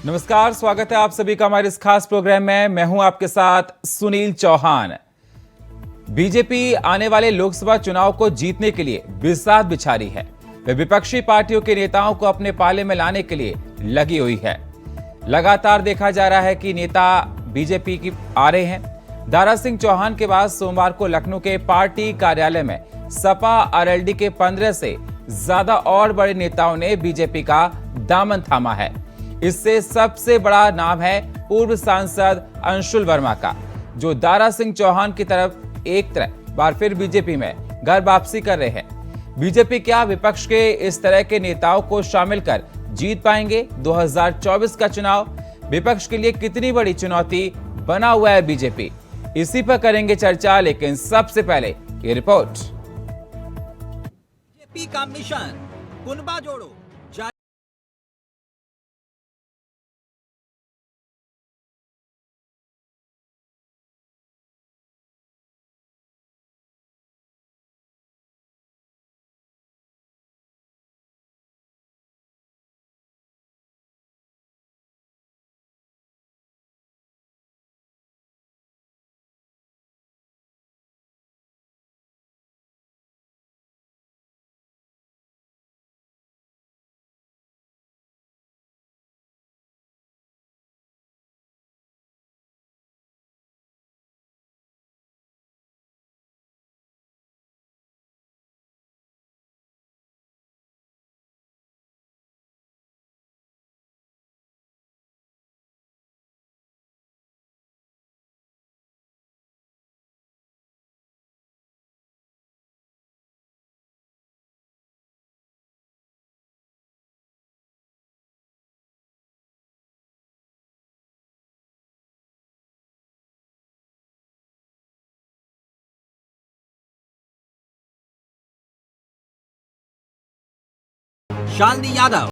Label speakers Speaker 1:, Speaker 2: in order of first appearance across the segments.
Speaker 1: नमस्कार, स्वागत है आप सभी का हमारे इस खास प्रोग्राम में। मैं हूं आपके साथ सुनील चौहान। बीजेपी आने वाले लोकसभा चुनाव को जीतने के लिए बिसात बिछा रही है। वे विपक्षी पार्टियों के नेताओं को अपने पाले में लाने के लिए लगी हुई है। लगातार देखा जा रहा है कि नेता बीजेपी की आ रहे हैं। दारा सिंह चौहान के बाद सोमवार को लखनऊ के पार्टी कार्यालय में सपा आरएलडी के 15 से ज्यादा और बड़े नेताओं ने बीजेपी का दामन थामा है। इससे सबसे बड़ा नाम है पूर्व सांसद अंशुल वर्मा का, जो दारा सिंह चौहान की तरफ एक बार फिर बीजेपी में घर वापसी कर रहे हैं। बीजेपी क्या विपक्ष के इस तरह के नेताओं को शामिल कर जीत पाएंगे 2024 का चुनाव? विपक्ष के लिए कितनी बड़ी चुनौती बना हुआ है बीजेपी? इसी पर करेंगे चर्चा, लेकिन सबसे पहले ये रिपोर्ट।
Speaker 2: बीजेपी का मिशन कुनबा जोड़ो। शालिनी यादव,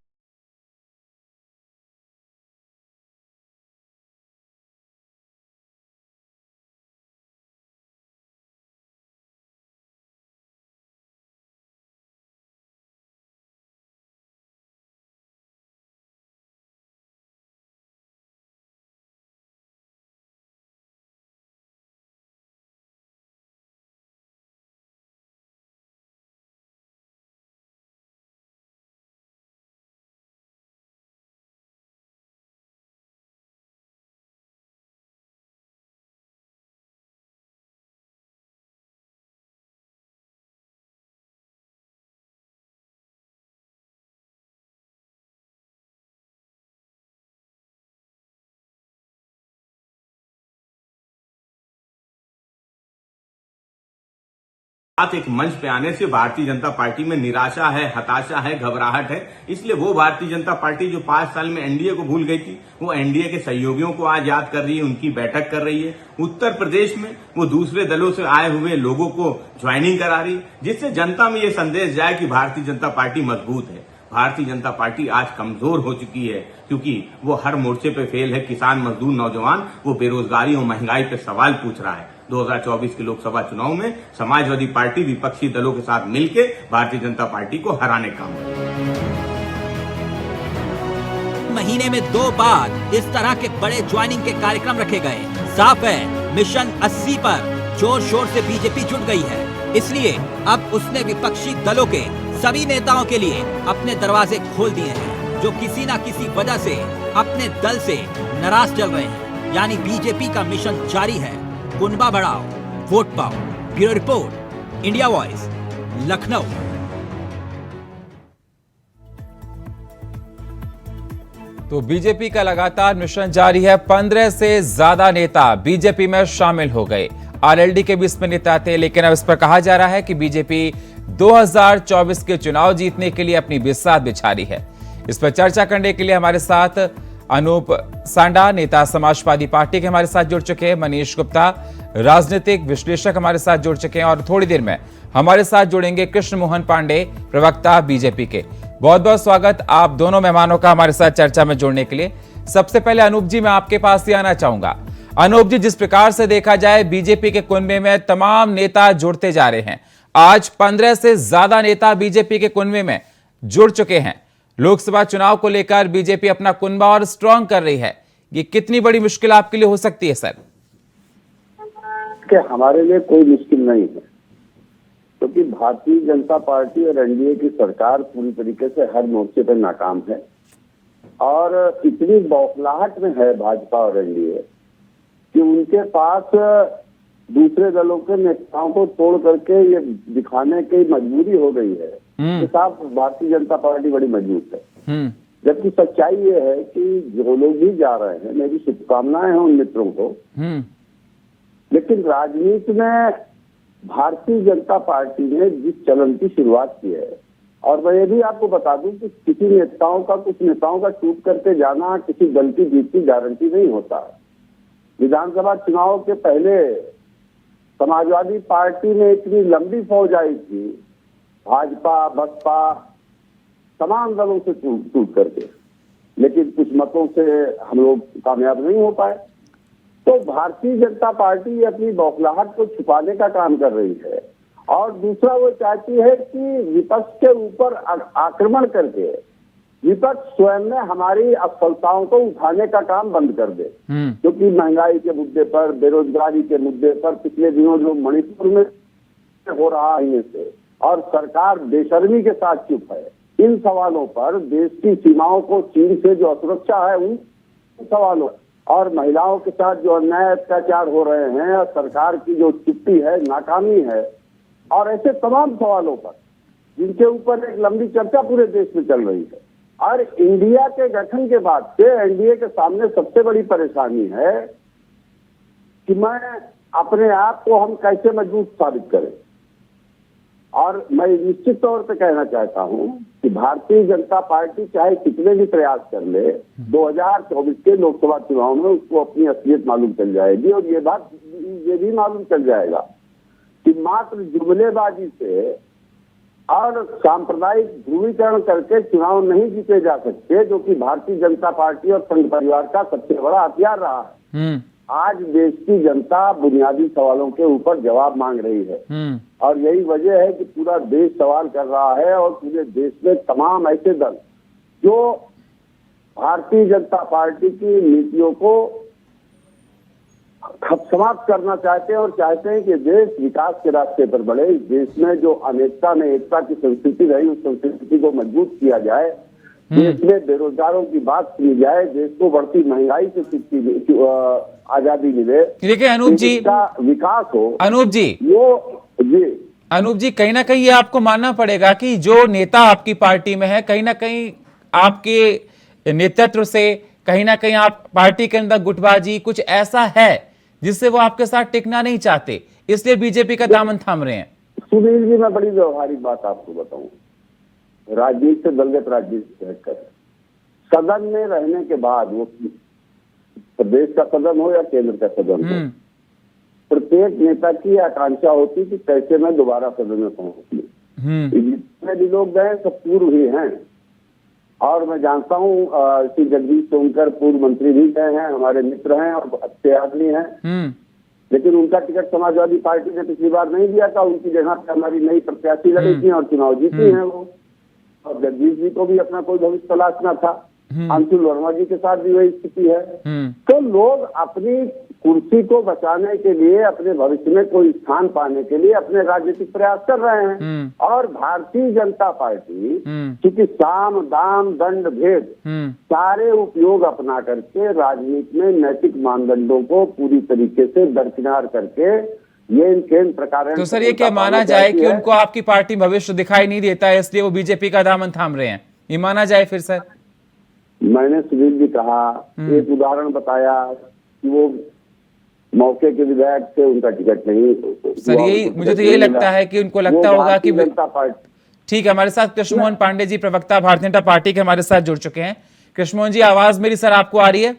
Speaker 3: एक मंच पे आने से भारतीय जनता पार्टी में निराशा है, हताशा है, घबराहट है। इसलिए वो भारतीय जनता पार्टी जो 5 साल में एनडीए को भूल गई थी, वो एनडीए के सहयोगियों को आज याद कर रही है, उनकी बैठक कर रही है। उत्तर प्रदेश में वो दूसरे दलों से आए हुए लोगों को ज्वाइनिंग करा रही है, जिससे जनता में ये संदेश जाए कि भारतीय जनता पार्टी मजबूत है। भारतीय जनता पार्टी आज कमजोर हो चुकी है, क्योंकि वो हर मोर्चे पे फेल है। किसान, मजदूर, नौजवान वो बेरोजगारी और महंगाई पे सवाल पूछ रहा है। 2024 के लोकसभा चुनाव में समाजवादी पार्टी विपक्षी दलों के साथ मिलकर भारतीय जनता पार्टी को हराने का
Speaker 2: महीने में 2 बार इस तरह के बड़े ज्वाइनिंग के कार्यक्रम रखे गए। साफ है, मिशन 80 पर जोर शोर से बीजेपी जुट गई है। इसलिए अब उसने विपक्षी दलों के सभी नेताओं के लिए अपने दरवाजे खोल दिए हैं, जो किसी न किसी वजह से अपने दल से नाराज चल रहे हैं। यानी बीजेपी का मिशन जारी है। कुनबा बढ़ाओ, वोट पाओ। Bureau report, India voice, Lucknow.
Speaker 1: तो बीजेपी का लगातार मिशन जारी है। 15 से ज्यादा नेता बीजेपी में शामिल हो गए। आरएलडी के भी इसमें नेता थे, लेकिन अब इस पर कहा जा रहा है कि बीजेपी 2024 के चुनाव जीतने के लिए अपनी बिसात बिछा रही है। इस पर चर्चा करने के लिए हमारे साथ अनूप सांडा, नेता समाजवादी पार्टी के हमारे साथ जुड़ चुके हैं। मनीष गुप्ता, राजनीतिक विश्लेषक हमारे साथ जुड़ चुके हैं, और थोड़ी देर में हमारे साथ जुड़ेंगे कृष्ण मोहन पांडे, प्रवक्ता बीजेपी के। बहुत बहुत स्वागत आप दोनों मेहमानों का हमारे साथ चर्चा में जुड़ने के लिए। सबसे पहले अनूप जी, मैं आपके पास ही आना चाहूंगा। अनूप जी, जिस प्रकार से देखा जाए बीजेपी के कुनबे में तमाम नेता जुड़ते जा रहे हैं। आज 15 से ज्यादा नेता बीजेपी के कुनबे में जुड़ चुके हैं। लोकसभा चुनाव को लेकर बीजेपी अपना कुनबा और स्ट्रांग कर रही है। ये कितनी बड़ी मुश्किल आपके लिए हो सकती है सर?
Speaker 4: कि हमारे लिए कोई मुश्किल नहीं है, क्योंकि भारतीय जनता पार्टी और एनडीए की सरकार पूरी तरीके से हर मोर्चे पर नाकाम है और इतनी बौखलाहट में है भाजपा और एनडीए कि उनके पास दूसरे दलों के नेताओं को तोड़ करके ये दिखाने की मजबूरी हो गई है कि साहब भारतीय जनता पार्टी बड़ी मजबूत है। जबकि सच्चाई ये है कि जो लोग भी जा रहे हैं, मेरी शुभकामनाएं हैं उन मित्रों को, लेकिन राजनीति में भारतीय जनता पार्टी ने जिस चलन की शुरुआत की है, और मैं ये भी आपको बता दूं कि कुछ नेताओं का टूट करके जाना किसी दल की जीत की गारंटी नहीं होता। विधानसभा चुनाव के पहले समाजवादी पार्टी में इतनी लंबी फौज आई थी, भाजपा बसपा तमाम दलों से टूट करके, लेकिन कुछ मतों से हम लोग कामयाब नहीं हो पाए। तो भारतीय जनता पार्टी अपनी बौखलाहट को छुपाने का काम कर रही है और दूसरा वो चाहती है कि विपक्ष के ऊपर आक्रमण करके विपक्ष स्वयं में हमारी असफलताओं को उठाने का काम बंद कर दे। क्योंकि महंगाई के मुद्दे पर, बेरोजगारी के मुद्दे पर पिछले दिनों जो मणिपुर में हो रहा है से, और सरकार बेशर्मी के साथ चुप है, इन सवालों पर देश की सीमाओं को चीन से जो असुरक्षा है उन सवालों और महिलाओं के साथ जो अन्याय अत्याचार हो रहे हैं और सरकार की जो चुप्पी है, नाकामी है, और ऐसे तमाम सवालों पर जिनके ऊपर एक लंबी चर्चा पूरे देश में चल रही है। और इंडिया के गठन के बाद से एनडीए के सामने सबसे बड़ी परेशानी है कि मैं अपने आप को हम कैसे मजबूत साबित करें। और मैं निश्चित तौर पे कहना चाहता हूं कि भारतीय जनता पार्टी चाहे कितने भी प्रयास कर ले, 2024 के लोकसभा चुनाव में उसको अपनी असलियत मालूम चल जाएगी और ये भी मालूम चल जाएगा कि मात्र जुमलेबाजी से और सांप्रदायिक ध्रुवीकरण करके चुनाव नहीं जीते जा सकते, जो कि भारतीय जनता पार्टी और संघ परिवार का सबसे बड़ा हथियार रहा है। आज देश की जनता बुनियादी सवालों के ऊपर जवाब मांग रही है और यही वजह है कि पूरा देश सवाल कर रहा है और पूरे देश में तमाम ऐसे दल जो भारतीय जनता पार्टी की नीतियों को समाप्त करना चाहते हैं और चाहते हैं कि देश विकास के रास्ते पर बढ़े। इस देश में जो अनेकता में एकता की संस्कृति रही, उस संस्कृति को मजबूत किया जाए, देश में बेरोजगारों की बात सुनी जाए, देश को बढ़ती महंगाई से आजादी मिले,
Speaker 1: देखिए अनूप जी,
Speaker 4: विकास हो।
Speaker 1: अनूप जी, कहीं ना कहीं ये आपको मानना पड़ेगा कि जो नेता आपकी पार्टी में है, कहीं ना कहीं आपके नेतृत्व से कहीं ना कहीं आप पार्टी के अंदर गुटबाजी कुछ ऐसा है जिससे वो आपके साथ टिकना नहीं चाहते, इसलिए बीजेपी का दामन थाम रहे हैं।
Speaker 4: सुनील जी, मैं बड़ी व्यवहारिक बात आपको बताऊं, राजनीति से दलगत राजनीति हटकर सदन में रहने के बाद, वो प्रदेश का सदन हो या केंद्र का सदन हो, प्रत्येक नेता की आकांक्षा होती कि कैसे मैं दोबारा सदन में पहुंचूं। जितने भी लोग गए सब पूर्व ही हैं और मैं जानता हूँ श्री जगदीश सोनकर पूर्व मंत्री भी गए हैं, हमारे मित्र हैं और अच्छे आदमी हैं, लेकिन उनका टिकट समाजवादी पार्टी ने पिछली बार नहीं दिया था। उनकी जगह पे हमारी नई प्रत्याशी लड़ी थी और चुनाव जीती हैं वो। और जगदीश जी को भी अपना कोई भविष्य तलाशना था, अंशुल वर्मा जी के साथ भी वही स्थिति है। तो लोग अपनी कुर्सी को बचाने के लिए, अपने भविष्य में कोई स्थान पाने के लिए अपने राजनीतिक प्रयास कर रहे हैं। और भारतीय जनता पार्टी क्योंकि साम दाम दंड भेद सारे उपयोग अपना करके राजनीति में नैतिक मानदंडों को पूरी तरीके से दरकिनार करके ये प्रकार।
Speaker 1: तो सर, ये क्या माना जाए कि उनको आपकी पार्टी भविष्य दिखाई नहीं देता है, इसलिए वो बीजेपी का दामन थाम रहे हैं, ये माना जाए फिर सर?
Speaker 4: मैंने सुनील जी कहा, एक उदाहरण बताया कि वो मौके के विधायक से उनका टिकट नहीं
Speaker 1: सर, यही मुझे तो ये लगता है कि उनको लगता होगा कि ठीक है। हमारे साथ कृष्णमोहन पांडे जी, प्रवक्ता भारतीय जनता पार्टी के, हमारे साथ जुड़ चुके हैं। कृष्णमोहन जी, आवाज मेरी सर आपको आ रही है?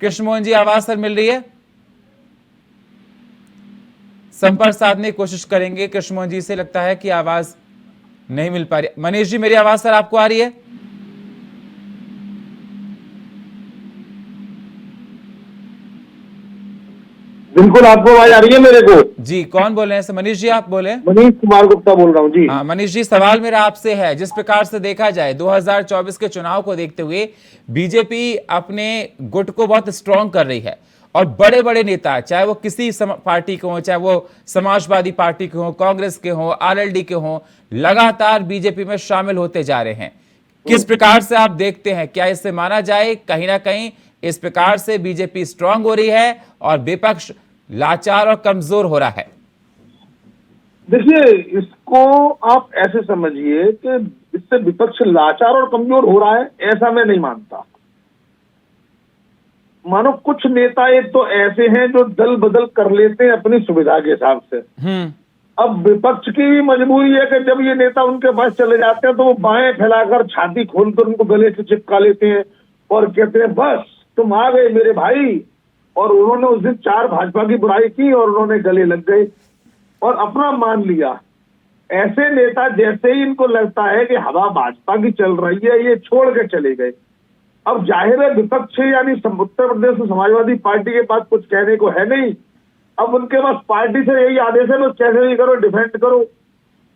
Speaker 1: कृष्णमोहन जी, आवाज सर मिल रही है? संपर्क साधने की कोशिश करेंगे कृष्णमोहन जी से, लगता है कि आवाज नहीं मिल पा रही। मनीष जी, मेरी आवाज सर आपको आ रही है?
Speaker 4: बिल्कुल
Speaker 5: बिल्कुल, आपको आवाज आ रही है मेरे को?
Speaker 1: जी, कौन बोल रहे हैं? मनीष जी आप बोले?
Speaker 5: मनीष कुमार गुप्ता बोल रहा हूँ जी।
Speaker 1: हाँ मनीष जी, सवाल मेरा आपसे है, जिस प्रकार से देखा जाए 2024 के चुनाव को देखते हुए बीजेपी अपने गुट को बहुत स्ट्रांग कर रही है और बड़े बड़े नेता, चाहे वो किसी पार्टी के हो, चाहे वो समाजवादी पार्टी के हो, कांग्रेस के हो, आरएलडी के हो, लगातार बीजेपी में शामिल होते जा रहे हैं। किस प्रकार से आप देखते हैं, क्या इससे माना जाए कहीं ना कहीं इस प्रकार से बीजेपी स्ट्रांग हो रही है और विपक्ष लाचार और कमजोर हो रहा है?
Speaker 5: देखिए, इसको आप ऐसे समझिए कि इससे विपक्ष लाचार और कमजोर हो रहा है, ऐसा मैं नहीं मानता। मानो कुछ नेता एक तो ऐसे हैं जो दल बदल कर लेते हैं अपनी सुविधा के हिसाब से। अब विपक्ष की भी मजबूरी है कि जब ये नेता उनके पास चले जाते हैं तो वो बाहें फैलाकर छाती खोलकर उनको गले से चिपका लेते हैं और कहते हैं बस तुम आ गए मेरे भाई। और उन्होंने उस दिन 4 भाजपा की बुराई की और उन्होंने गले लग गए और अपना मान लिया। ऐसे नेता जैसे ही इनको लगता है कि हवा भाजपा की चल रही है, ये छोड़ के चले गए। अब जाहिर है विपक्ष यानी उत्तर प्रदेश में समाजवादी पार्टी के पास कुछ कहने को है नहीं। अब उनके पास पार्टी से यही आदेश है, बस कैसे भी करो, डिफेंड करो।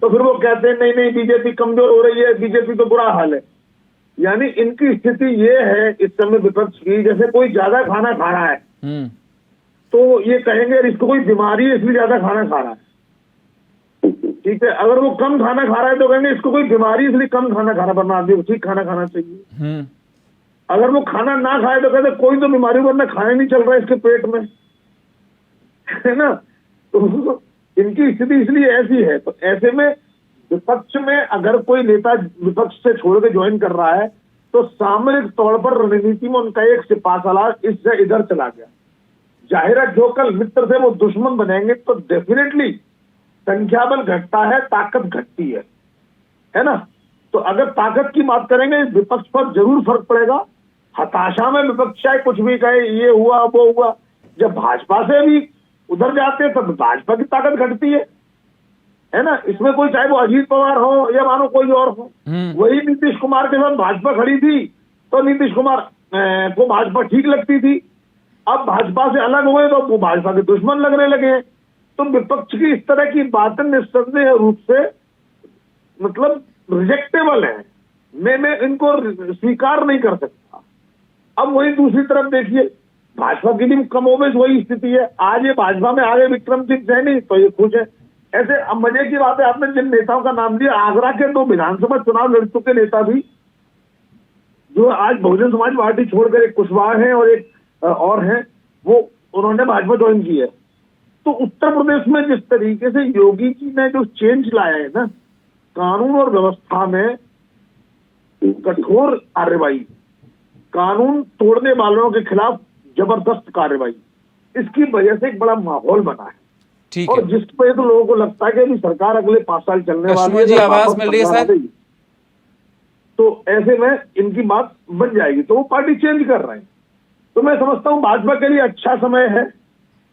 Speaker 5: तो फिर वो कहते हैं नहीं नहीं बीजेपी कमजोर हो रही है, बीजेपी तो बुरा हाल है। यानी इनकी स्थिति ये है इस समय विपक्ष की, जैसे कोई ज्यादा खाना खा रहा है तो ये कहेंगे इसको कोई बीमारी है इसलिए ज्यादा खाना खा रहा है। ठीक है, अगर वो कम खाना खा रहा है तो कहेंगे इसको कोई बीमारी इसलिए कम खाना खाना, वरना आदमी को ठीक खाना खाना चाहिए। अगर वो खाना ना खाए तो कहते कोई तो बीमारी, वरना खाना नहीं चल रहा है इसके पेट में, है ना। तो इनकी स्थिति इसलिए ऐसी है। तो ऐसे में विपक्ष में अगर कोई नेता विपक्ष से छोड़ के ज्वाइन कर रहा है तो सामरिक तौर पर रणनीति में उनका एक सिपाहसालार इससे इधर चला गया। जाहिर है जो कल मित्र थे वो दुश्मन बनेंगे तो डेफिनेटली संख्या बल घटता है, ताकत घटती है ना। तो अगर ताकत की बात करेंगे विपक्ष पर जरूर फर्क पड़ेगा। हताशा में विपक्ष चाहे कुछ भी कहे, ये हुआ वो हुआ, जब भाजपा से भी उधर जाते हैं तब भाजपा की ताकत घटती है ना। इसमें कोई चाहे वो अजीत पवार हो या मानो कोई और हो, वही नीतीश कुमार के साथ भाजपा खड़ी थी तो नीतीश कुमार को भाजपा ठीक लगती थी। अब भाजपा से अलग हुए तो वो भाजपा के दुश्मन लगने लगे। तो विपक्ष की इस तरह की बातें निस्संदेह रूप से मतलब रिजेक्टेबल है। मैं इनको स्वीकार नहीं कर सकता। अब वही दूसरी तरफ देखिए, भाजपा की भी कमोबेश वही स्थिति है। आज ये भाजपा में आगे विक्रम सिंह सैनी तो ये खुश है। ऐसे अब मजे की बात है, आपने जिन नेताओं का नाम दिया, आगरा के 2 विधानसभा चुनाव लड़ चुके नेता भी जो आज बहुजन समाज पार्टी छोड़कर एक कुशवाहा है और एक और हैं, वो उन्होंने भाजपा ज्वाइन की है। तो उत्तर प्रदेश में जिस तरीके से योगी जी ने जो चेंज लाया है ना, कानून और व्यवस्था में कठोर कार्रवाई, कानून तोड़ने वालों के खिलाफ जबरदस्त कार्रवाई, इसकी वजह से एक बड़ा माहौल बना है।
Speaker 1: ठीक
Speaker 5: और
Speaker 1: है,
Speaker 5: जिस पर तो लोगों को लगता है कि अभी सरकार अगले 5 साल चलने वाली है,
Speaker 1: जी आवाज मिल रही है सर।
Speaker 5: तो ऐसे में इनकी बात बन जाएगी तो वो पार्टी चेंज कर रहे हैं। तो मैं समझता हूं भाजपा के लिए अच्छा समय है।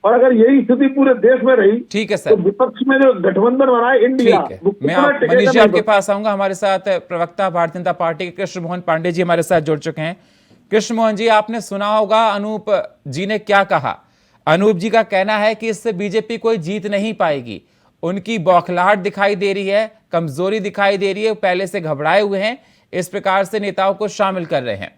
Speaker 5: और अगर यही स्थिति पूरे देश में रही,
Speaker 1: ठीक है सर,
Speaker 5: तो विपक्ष में जो गठबंधन बना है इंडिया,
Speaker 1: ठीक है। मैं मनीष जी आपके पास आऊंगा। हमारे साथ प्रवक्ता भारतीय जनता पार्टी के कृष्ण मोहन पांडे जी हमारे साथ जुड़ चुके हैं। कृष्ण मोहन जी, आपने सुना होगा अनूप जी ने क्या कहा। अनूप जी का कहना है कि इससे बीजेपी कोई जीत नहीं पाएगी। उनकी बौखलाहट दिखाई दे रही है, कमजोरी दिखाई दे रही है, पहले से घबराए हुए हैं, इस प्रकार से नेताओं को शामिल कर रहे हैं।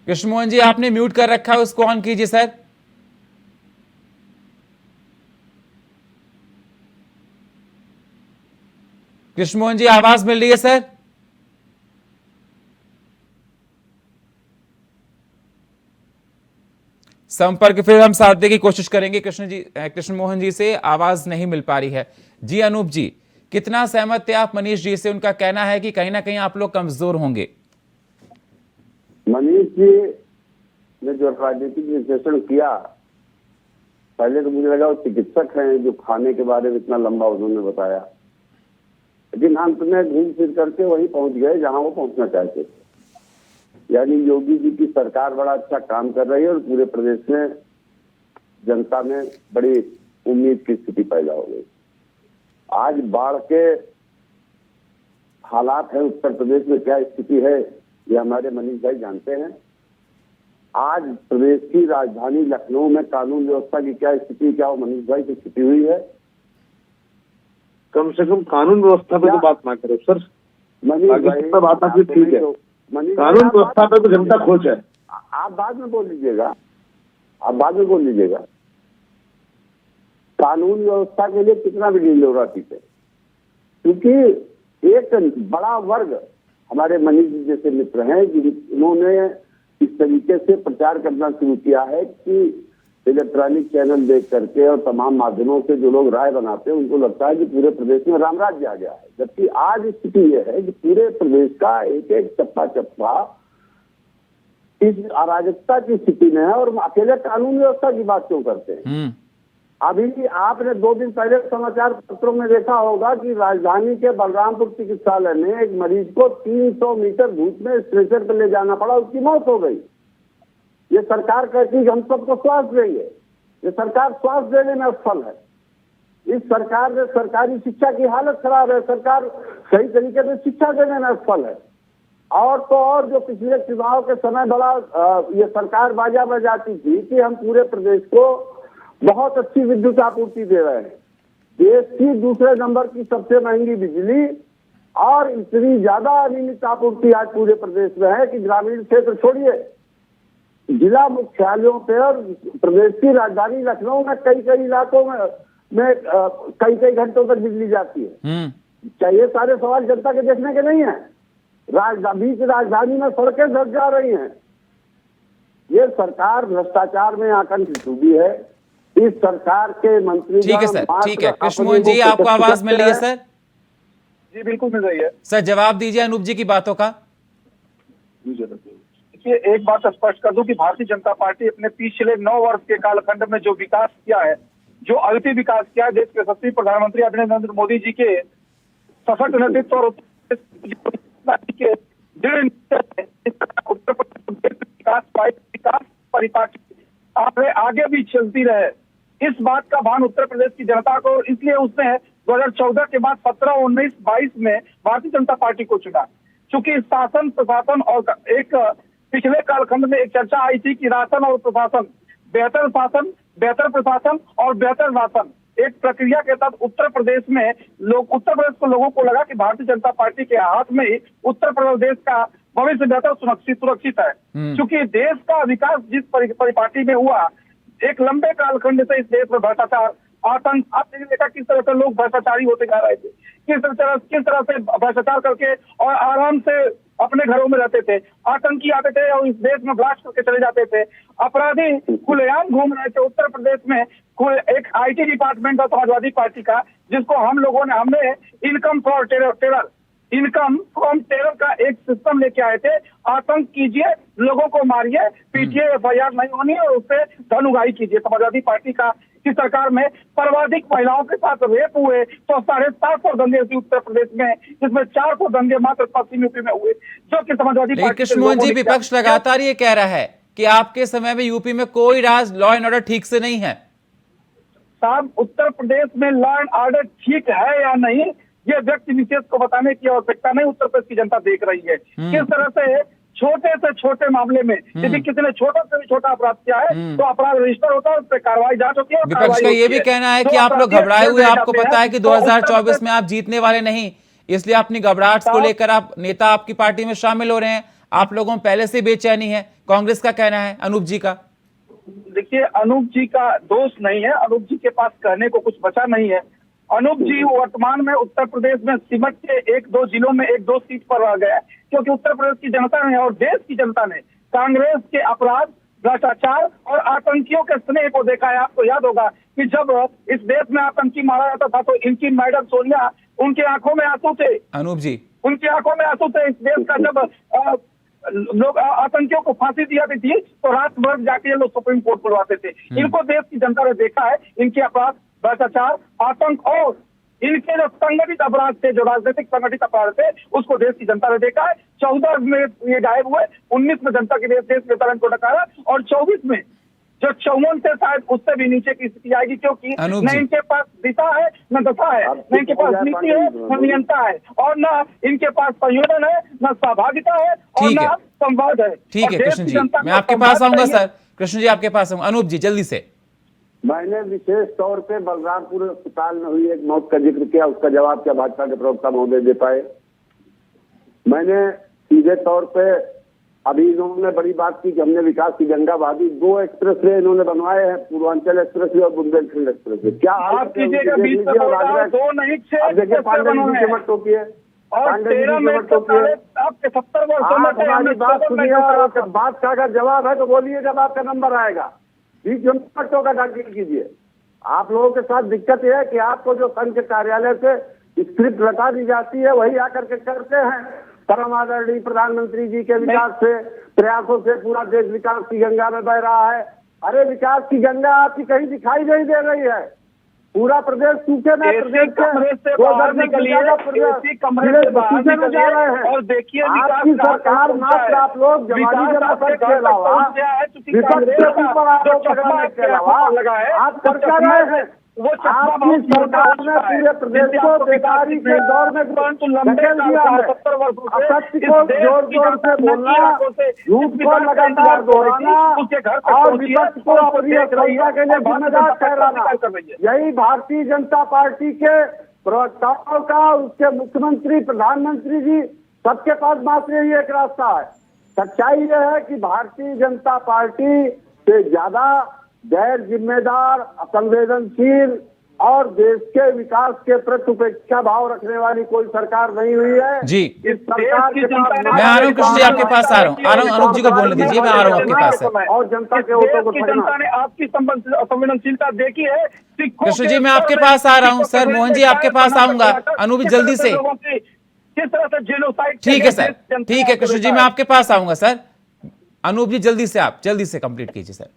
Speaker 1: कृष्ण मोहन जी, आपने म्यूट कर रखा है, उसको ऑन कीजिए सर। कृष्ण मोहन जी, आवाज मिल रही है सर? संपर्क फिर हम साधने की कोशिश करेंगे कृष्ण मोहन जी से, आवाज नहीं मिल पा रही है। जी अनूप जी, कितना सहमत थे आप मनीष जी से? उनका कहना है कि कहीं ना कहीं आप लोग कमजोर होंगे।
Speaker 4: मनीष जी ने जो राजनीतिक विश्लेषण किया, पहले तो मुझे लगा वो चिकित्सक हैं जो खाने के बारे में इतना लंबा उन्होंने बताया, लेकिन अंत में घूम फिर करके वही पहुंच गए जहां वो पहुंचना चाहते थे। यानी योगी जी की सरकार बड़ा अच्छा काम कर रही है और पूरे प्रदेश में जनता में बड़ी उम्मीद की स्थिति पैदा हो गई। आज बाढ़ के हालात है उत्तर प्रदेश में, क्या स्थिति है, ये हमारे मनीष भाई जानते हैं। आज प्रदेश की राजधानी लखनऊ में कानून व्यवस्था की क्या स्थिति, क्या वो मनीष भाई की स्थिति हुई है?
Speaker 5: कम से कम कानून व्यवस्था पे तो बात ना करो सर।
Speaker 4: मनीष भाई
Speaker 5: बात आपकी ठीक है, कानून व्यवस्था पे तो जनता खुश है।
Speaker 4: आप बाद में बोल लीजिएगा, आप बाद में बोल लीजिएगा। कानून व्यवस्था के लिए कितना भी ढील हो रहा थी, क्योंकि एक बड़ा वर्ग हमारे मनीष जी जैसे मित्र हैं जिन्होंने इस तरीके से प्रचार करना शुरू किया है कि इलेक्ट्रॉनिक चैनल देख करके और तमाम माध्यमों से जो लोग राय बनाते हैं उनको लगता है कि पूरे प्रदेश में राम राज्य आ गया है, जबकि आज स्थिति यह है कि पूरे प्रदेश का एक एक चप्पा चप्पा इस अराजकता की स्थिति में है। और अकेले कानून व्यवस्था की बात क्यों करते हैं? अभी आपने 2 दिन पहले समाचार पत्रों में देखा होगा कि राजधानी के बलरामपुर चिकित्सालय में एक मरीज को 300 मीटर धूप में स्ट्रेचर पर ले जाना पड़ा, उसकी मौत हो गई। ये सरकार कहती है कि हम सबको स्वास्थ्य देंगे, ये सरकार स्वास्थ्य देने में असफल है। इस सरकार ने सरकारी शिक्षा की हालत खराब है, सरकार सही तरीके से शिक्षा देने में असफल है। और तो और जो पिछले चुनाव के समय बड़ा ये सरकार बाजा बजाती थी कि हम पूरे प्रदेश को बहुत अच्छी विद्युत आपूर्ति दे रहे हैं, देश की दूसरे नंबर की सबसे महंगी बिजली और इतनी ज्यादा अनियमित आपूर्ति आज पूरे प्रदेश में है कि ग्रामीण क्षेत्र छोड़िए, जिला मुख्यालयों पे और प्रदेश की राजधानी लखनऊ में कई कई इलाकों में कई कई घंटों तक बिजली जाती है। क्या ये सारे सवाल जनता के देखने के नहीं है? बीच राजधानी में सड़कें धस जा रही हैं। ये सरकार भ्रष्टाचार में आकंठ डूबी है। इस सरकार के मंत्री,
Speaker 1: ठीक है सर, ठीक है। कृष्णमोहन जी, आपको आवाज मिल रही है सर?
Speaker 5: जी बिल्कुल मिल रही है
Speaker 1: सर। जवाब दीजिए अनूप जी की बातों का।
Speaker 5: देखिए, एक बात स्पष्ट कर दूं कि भारतीय जनता पार्टी अपने पिछले 9 वर्ष के कालखंड में जो विकास किया है, जो अद्वितीय विकास किया है, देश के यशस्वी प्रधानमंत्री आदरणीय नरेंद्र मोदी जी के सशक्त नेतृत्व और के विकास परिपाटी आगे भी चलती रहे, इस बात का भान उत्तर प्रदेश की जनता को, इसलिए उसने 2014 के बाद 17, 19, 22 में भारतीय जनता पार्टी को चुना। चूंकि शासन प्रशासन और एक पिछले कालखंड में एक चर्चा आई थी कि राशन और प्रशासन, बेहतर शासन, बेहतर प्रशासन और बेहतर राशन, एक प्रक्रिया के तहत उत्तर प्रदेश को लोगों को लगा कि भारतीय जनता पार्टी के हाथ में ही उत्तर प्रदेश का भविष्य बेहतर सुरक्षित है। क्योंकि देश का विकास जिस परिपाटी में हुआ, एक लंबे कालखंड से इस देश में भ्रष्टाचार, आतंक, आपने देखा किस तरह से लोग भ्रष्टाचारी होते जा रहे थे, किस तरह से भ्रष्टाचार करके और आराम से अपने घरों में रहते थे, आतंकी आते थे और इस देश में ब्लास्ट करके चले जाते थे, अपराधी खुलेआम घूम रहे थे उत्तर प्रदेश में। एक IT डिपार्टमेंट और समाजवादी पार्टी का, जिसको हमने इनकम फ्रॉम टेरर का एक सिस्टम लेके आए थे। आतंक कीजिए, लोगों को मारिए, पीटिए, FIR नहीं होनी और उससे धन उगाही कीजिए। समाजवादी पार्टी की सरकार में सर्वाधिक महिलाओं के साथ रेप हुए तो 750 दंगे थी उत्तर प्रदेश में, जिसमें 400 दंगे मात्र पश्चिम यूपी में हुए, जो कि समाजवादी पार्टी।
Speaker 1: कृष्णमोहन जी, विपक्ष लगातार ये कह रहा है कि आपके समय में यूपी में कोई लॉ एंड ऑर्डर ठीक से नहीं है।
Speaker 5: साहब, उत्तर प्रदेश में लॉ एंड ऑर्डर ठीक है या नहीं, ये व्यक्ति विशेष को बताने की आवश्यकता नहीं, उत्तर प्रदेश की जनता देख रही है। किस तरह से छोटे से छोटे मामले में यदि किसी ने छोटा से भी छोटा अपराध किया है तो अपराध रजिस्टर होता है, उस पर कार्रवाई जांच होती है।
Speaker 1: विपक्ष का ये भी कहना है कि आप लोग घबराए हुए, आपको पता है कि 2024 में आप जीतने वाले नहीं, इसलिए अपनी घबराहट को लेकर आप नेता आपकी पार्टी में शामिल हो रहे हैं। आप लोगों में पहले से बेचैनी है, कांग्रेस का कहना है। अनूप जी का?
Speaker 5: देखिए, अनूप जी का दोष नहीं है, अनूप जी के पास कहने को कुछ बचा नहीं है। अनूप जी वर्तमान में उत्तर प्रदेश में सिमट के 1-2 जिलों में 1-2 सीट पर रह गया, क्योंकि उत्तर प्रदेश की जनता ने और देश की जनता ने कांग्रेस के अपराध, भ्रष्टाचार और आतंकियों के स्नेह को देखा है। आपको याद होगा कि जब इस देश में आतंकी मारा जाता था तो इनकी मैडम सोनिया, उनकी आंखों में आंसू थे।
Speaker 1: अनूप जी,
Speaker 5: उनकी आंखों में आंसू थे। इस देश का जब लोग आतंकियों को फांसी दी जाती थी तो रात भर जाके लोग सुप्रीम कोर्ट बुलवाते थे। इनको देश की जनता ने देखा है, इनके अपराध, भ्रष्टाचार, आतंक और इनके जो संगठित अपराध थे, जो राजनीतिक संगठित अपराध थे, उसको देश की जनता ने देखा है। 14 में ये गायब हुए, 19 में जनता के देश में तरंग को डकाया और 24 में जो
Speaker 6: जो 54 से शायद उससे भी नीचे की स्थिति आएगी, क्योंकि
Speaker 1: अनूप
Speaker 6: न
Speaker 1: जी।
Speaker 6: इनके पास दिशा है न दशा है, न इनके पास नीति है न नियंत्रण है, और न इनके पास संयोजन है, न सहभागिता है और
Speaker 1: ठीक
Speaker 6: न
Speaker 1: है।
Speaker 6: संवाद है।
Speaker 1: ठीक
Speaker 6: और
Speaker 1: है
Speaker 6: देश
Speaker 1: कृष्ण
Speaker 6: की
Speaker 1: जी,
Speaker 6: जनता
Speaker 1: मैं
Speaker 6: को
Speaker 1: आपके पास
Speaker 6: संवाद
Speaker 1: आऊंगा
Speaker 6: चाहिए।
Speaker 1: सर। कृष्ण जी आपके पास आऊंगा। अनूप जी जल्दी से।
Speaker 4: मैंने विशेष तौर पे बलरामपुर अस्पताल में हुई एक मौत का जिक्र किया, उसका जवाब क्या भाजपा के प्रवक्ता महोदय दे पाए? मैंने सीधे तौर पे अभी इन्होंने बड़ी बात की कि हमने विकास की गंगा बहादी 2 एक्सप्रेसवे इन्होंने बनवाए हैं, पूर्वांचल एक्सप्रेसवे और बुंदेलखंड एक्सप्रेसवे। क्या
Speaker 6: आप कीजिएगा 20 से बोल रहा हूं, 2 नहीं 6
Speaker 4: अब देखिए पांडे जी की मत टोकिए,
Speaker 6: और
Speaker 4: पांडे जी
Speaker 6: 13
Speaker 4: की
Speaker 6: में
Speaker 4: मत टोकिए।
Speaker 6: आपके 70 वर्षों में
Speaker 4: आप हमारी बात सुनिए और आपका बात का अगर जवाब है तो बोलिए, जब आपका नंबर आएगा। 20 मिनटों का दाखिल कीजिए। आप लोगों के साथ दिक्कत यह है कि आपको जो संघ के कार्यालय से स्क्रिप्ट रटा दी जाती है वही आकर के करते हैं। परम आदरणीय प्रधानमंत्री जी के विकास से प्रयासों से पूरा देश विकास की गंगा में बह रहा है। अरे विकास की गंगा आपकी कहीं दिखाई नहीं दे रही है, पूरा प्रदेश सूखे में, प्रदेश
Speaker 6: कमरे से बाहर निकलिए, एसी कमरे से बाहर निकलिए और देखिए
Speaker 4: आपकी सरकार मात्र आप लोग जवानी जमात के अलावा विपक्ष के ऊपर आरोप लगाने के अलावा आप कर क्या रहे हैं?
Speaker 6: वो
Speaker 4: आपकी सरकार ने पूरे प्रदेश को बेकारी के दौर में धकेल दिया है। असत्य को जोर जोर से बोलना, झूठ को लगातार दोहराना और विपक्ष को अपनी असफलता के लिए जिम्मेदार ठहराना, यही भारतीय जनता पार्टी के प्रवक्ताओं का, उसके मुख्यमंत्री प्रधानमंत्री जी सबके पास मात्र यही एक रास्ता है। सच्चाई यह है कि भारतीय जनता पार्टी से ज्यादा गैर जिम्मेदार, असंवेदनशील और देश के विकास के प्रति उपेक्षा भाव रखने वाली कोई सरकार नहीं हुई है
Speaker 1: जी।
Speaker 4: इस सरकार के पास
Speaker 1: मैं आ रहा हूँ कृष्ण जी, आपके पास आ रहा हूँ। अनूप जी को बोलने दीजिए, मैं आ रहा हूँ आपके पास से।
Speaker 4: और जनता के वोटों को
Speaker 6: जनता ने आपकी संवेदनशीलता देखी है।
Speaker 1: कृष्ण जी मैं आपके पास आ रहा हूँ। सर मोहन जी आपके पास आऊंगा। अनूप जी जल्दी से।
Speaker 6: किस तरह से जेनोसाइड,
Speaker 1: ठीक है सर, ठीक है कृष्ण जी मैं आपके पास आऊंगा सर। अनूप जी जल्दी से, आप जल्दी से कंप्लीट कीजिए सर।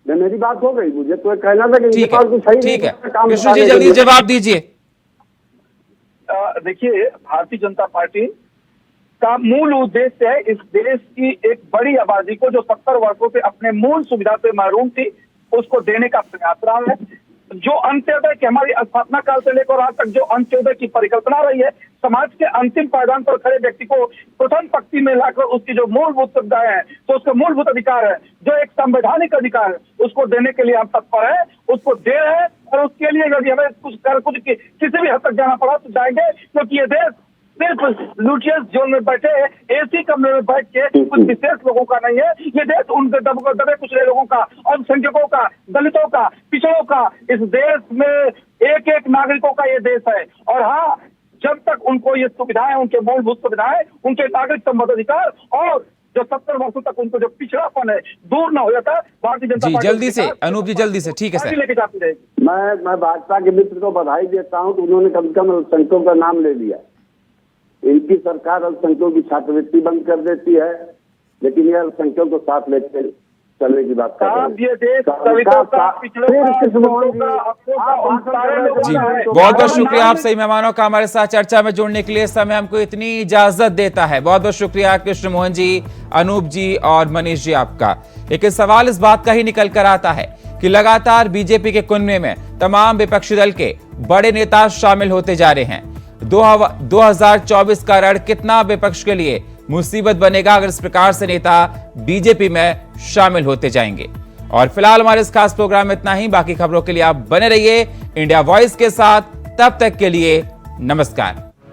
Speaker 4: मेरी बात हो गई, मुझे तो कहना था कि
Speaker 1: ठीक
Speaker 4: नेपाल को सही
Speaker 1: है, ठीक है
Speaker 4: नहीं काम
Speaker 1: कृष्ण जी
Speaker 4: बताने के
Speaker 1: जल्दी
Speaker 4: लिए।
Speaker 1: जवाब दीजिए।
Speaker 6: देखिए, भारतीय जनता पार्टी का मूल उद्देश्य है इस देश की एक बड़ी आबादी को जो 70 वर्षों से अपने मूल सुविधा से महरूम थी उसको देने का प्रयास रहा है। जो अंत्योदय की हमारी स्थापना काल से लेकर आज तक जो अंत्योदय की परिकल्पना रही है, समाज के अंतिम पायदान पर खड़े व्यक्ति को प्रथम पंक्ति में लाकर उसकी जो मूलभूत सुविधाएं हैं, तो उसका मूलभूत अधिकार है, जो एक संवैधानिक अधिकार है, उसको देने के लिए हम तत्पर है, उसको दे रहे हैं। और उसके लिए यदि हमें कुछ किसी भी हद तक जाना पड़ा तो जाएंगे, क्योंकि ये देश सिर्फ लुटियर्स जोन में बैठे एसी कमरे में बैठ के कुछ विशेष लोगों का नहीं है। ये देश उन दबे कुचले लोगों का, अल्पसंख्यकों का, दलितों का, पिछड़ों का, इस देश में एक एक नागरिकों का ये देश है। और हाँ, जब तक उनको ये सुविधाएं, उनके मूलभूत सुविधाएं, उनके नागरिक संबंध अधिकार और जो 70 वर्षों तक उनको जो पिछड़ापन है दूर ना हो जाता, भारतीय जनता
Speaker 1: जी
Speaker 6: पार्टी
Speaker 1: जल्दी से अनूप जी जल्दी से। ठीक है सर,
Speaker 6: लेके जाती रहेगी।
Speaker 4: मैं भाजपा के मित्र को बधाई देता हूं कि उन्होंने कम से कम अल्पसंख्यकों का नाम ले लिया। इनकी सरकार अल्पसंख्यकों की छात्रवृत्ति बंद कर देती है, लेकिन ये अल्पसंख्यकों को साथ लेकर चलने की बात कर रहे हैं।
Speaker 6: ये देश दलितों का, पिछड़ों का, कृष्णमोहन जी का, उन सारे लोगों
Speaker 1: जी
Speaker 6: का है।
Speaker 1: बहुत बहुत शुक्रिया आप सही मेहमानों का हमारे साथ चर्चा में जुड़ने के लिए। समय हमको इतनी इजाजत देता है। बहुत बहुत शुक्रिया कृष्ण मोहन जी, अनूप जी और मनीष जी आपका। लेकिन सवाल इस बात का ही निकल कर आता है कि लगातार बीजेपी के कुनबे में तमाम विपक्षी दल के बड़े नेता शामिल होते जा रहे हैं। 2024 का रण कितना विपक्ष के लिए मुसीबत बनेगा अगर इस प्रकार से नेता बीजेपी में शामिल होते जाएंगे। और फिलहाल हमारे इस खास प्रोग्राम में इतना ही। बाकी खबरों के लिए आप बने रहिए इंडिया वॉइस के साथ। तब तक के लिए नमस्कार।